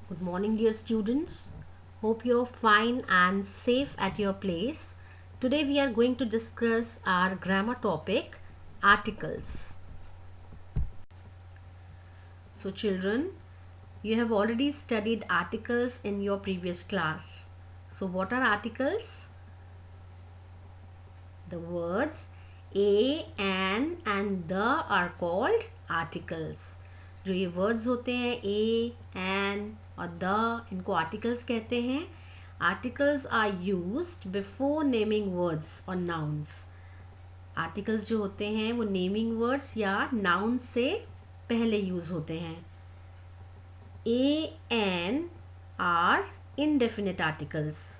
Good morning, dear students. Hope you're fine and safe at your place. Today we are going to discuss our grammar topic, articles. So, children, you have already studied articles in your previous class. So, what are articles? The words a, an and the are called articles. जो ये words होते हैं a, an और the, इनको articles कहते हैं. Articles are used before naming words or nouns. Articles जो होते हैं वो naming words या nouns से पहले use होते हैं. A, an are indefinite articles,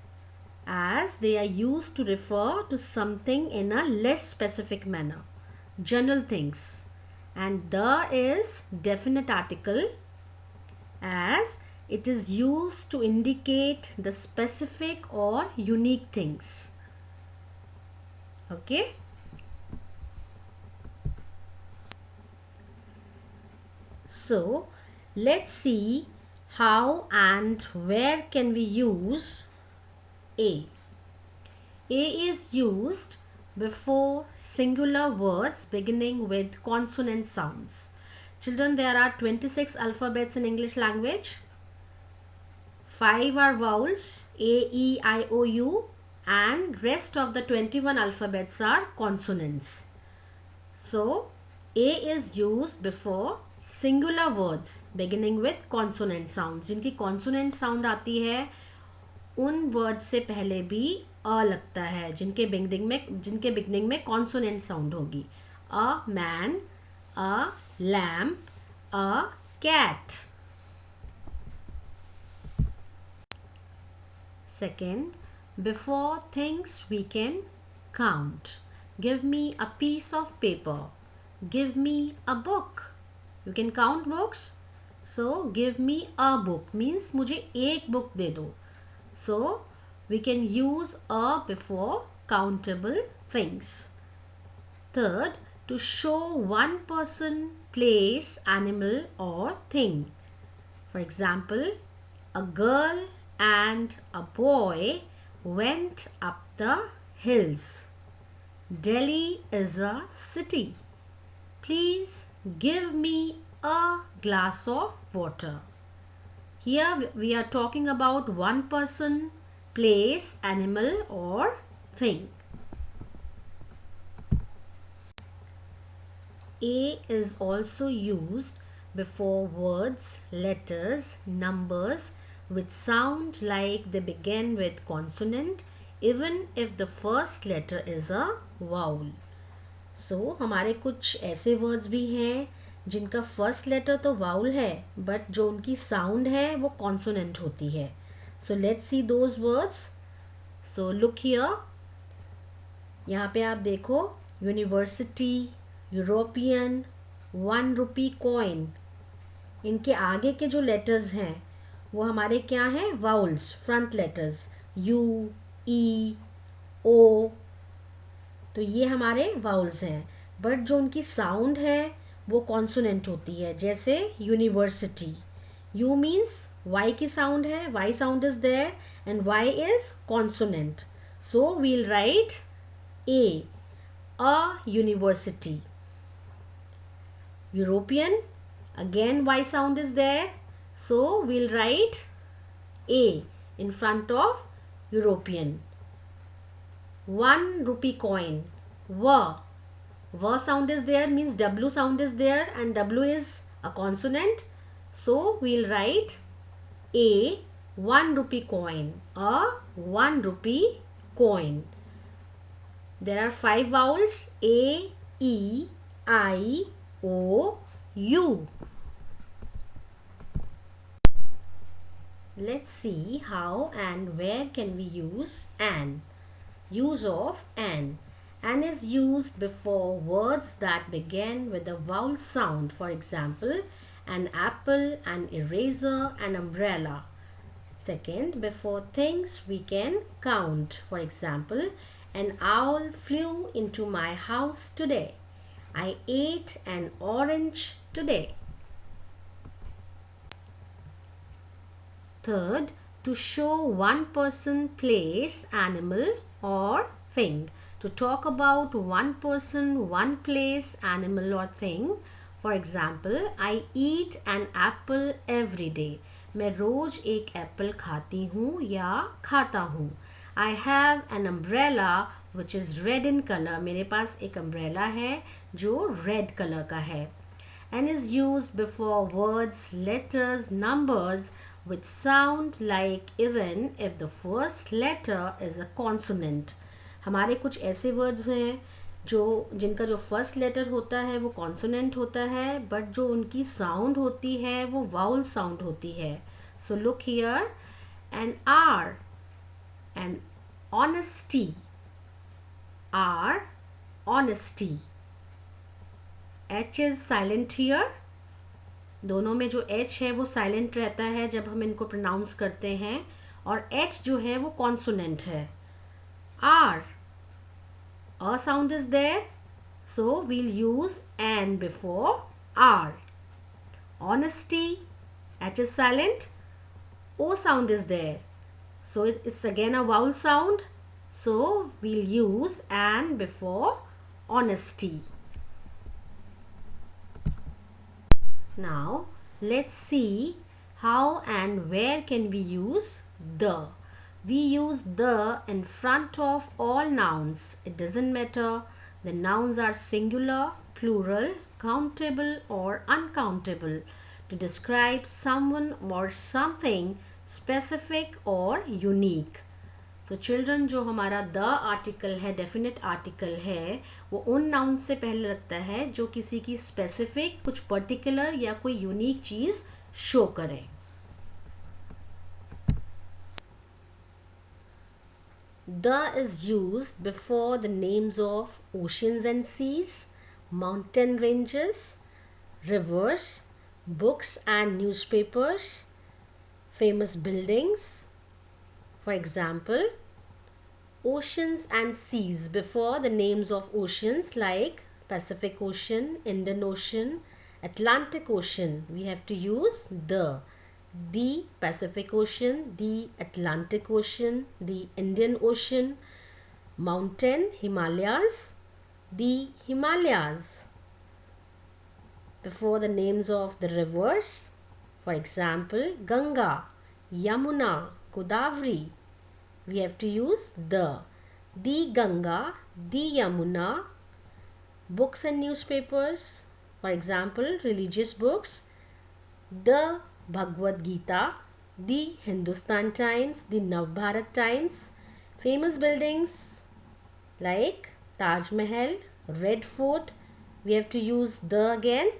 as they are used to refer to something in a less specific manner, general things. And the is definite article, as it is used to indicate the specific or unique things. Okay? So, let's see how and where can we use a. A is used before singular words beginning with consonant sounds. Children, there are 26 alphabets in English language. 5 are vowels, A, E, I, O, U, and rest of the 21 alphabets are consonants. So, A is used before singular words beginning with consonant sounds. जिनकी consonant sound आती है उन word से पहले भी अ लगता है, जिनके बिगनिंग में कॉन्सोनेंट साउंड होगी. A man, a lamp, a cat. Second, before things we can count. Give me a piece of paper. Give me a book. You can count books. So give me a book means मुझे एक book दे दो. So, we can use a before countable things. Third, to show one person, place, animal or thing. For example, a girl and a boy went up the hills. Delhi is a city. Please give me a glass of water. Here we are talking about one person, place, animal or thing. A is also used before words, letters, numbers which sound like they begin with consonant even if the first letter is a vowel. So हमारे कुछ ऐसे words भी हैं जिनका first letter तो vowel है but जो उनकी साउंड है वो कॉन्सोनेंट होती है. So let's see those words. So look here, यहाँ पे आप देखो यूनिवर्सिटी, यूरोपियन, 1 रुपी कॉइन. इनके आगे के जो लेटर्स हैं वो हमारे क्या हैं? वाउल्स, फ्रंट लेटर्स यू, ई, ओ. तो ये हमारे वाउल्स हैं बट जो उनकी साउंड है वो कॉन्सोनेंट होती है. जैसे यूनिवर्सिटी, यू मीन्स वाई की साउंड है, Y sound is there and Y is consonant. So we'll write a, a university. European, again Y sound is there, so we'll write a in front of European. 1 rupee coin, V sound is there means W sound is there and W is a consonant. So we'll write a 1 rupee coin, a 1 rupee coin. There are 5 vowels A, E, I, O, U. Let's see how and where can we use an. Use of an. An is used before words that begin with a vowel sound. For example, an apple, an eraser, an umbrella. Second, before things we can count. For example, an owl flew into my house today. I ate an orange today. Third, to show one person, place, animal or thing. To talk about one person, one place, animal or thing. For example, I eat an apple every day. मैं रोज एक Apple खाती हूँ या खाता हूँ. I have an umbrella which is red in color. मेरे पास एक umbrella है जो red color का है. And is used before words, letters, numbers which sound like even if the first letter is a consonant. हमारे कुछ ऐसे words हैं जो जिनका जो फर्स्ट लेटर होता है वो कॉन्सोनेंट होता है, बट जो उनकी साउंड होती है वो वाउल साउंड होती है. So look here, an hour, an honesty, hour honesty. H is silent here. दोनों में जो एच है वो साइलेंट रहता है जब हम इनको प्रोनाउंस करते हैं, और एच जो है वो कॉन्सोनेंट है. Hour, a sound is there, so we'll use an before r. Honesty, h is silent, o sound is there, so it's again a vowel sound, so we'll use an before honesty. Now let's see how and where can we use the. We use the in front of all nouns. It doesn't matter the nouns are singular, plural, countable or uncountable, to describe someone or something specific or unique. So children, जो हमारा the article है, definite article है, वो उन nouns से पहले लगता है जो किसी की specific, कुछ particular या कोई unique चीज़ show करें. The is used before the names of oceans and seas, mountain ranges, rivers, books and newspapers, famous buildings. For example, oceans and seas before the names of oceans like Pacific Ocean, Indian Ocean, Atlantic Ocean. We have to use the. The Pacific Ocean, the Atlantic Ocean, the Indian Ocean, mountain, Himalayas, the Himalayas. Before the names of the rivers, for example, Ganga, Yamuna, Godavari, we have to use the. The Ganga, the Yamuna. Books and newspapers, for example, religious books, the Bhagavad Gita, the Hindustan Times, the Navbharat Times. Famous buildings like Taj Mahal, Red Fort, we have to use the again.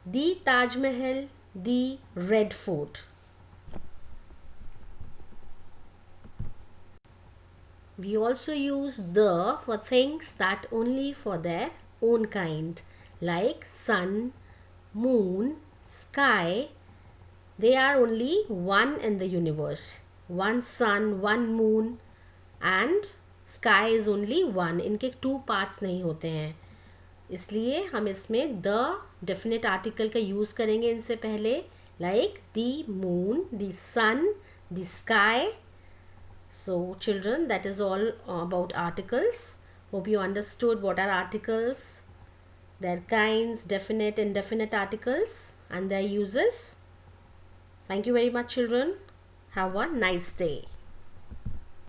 The Taj Mahal, the Red Fort. We also use the for things that only for their own kind, like sun, moon, sky. They are only one in the universe. One sun, one moon and sky is only one. इनके two parts नहीं होते हैं, इसलिए हम इसमें the definite article का use करेंगे इनसे पहले, like the moon, the sun, the sky. So children, that is all about articles. Hope you understood what are articles, their kinds, definite, indefinite articles and their uses. Thank you very much children. Have a nice day.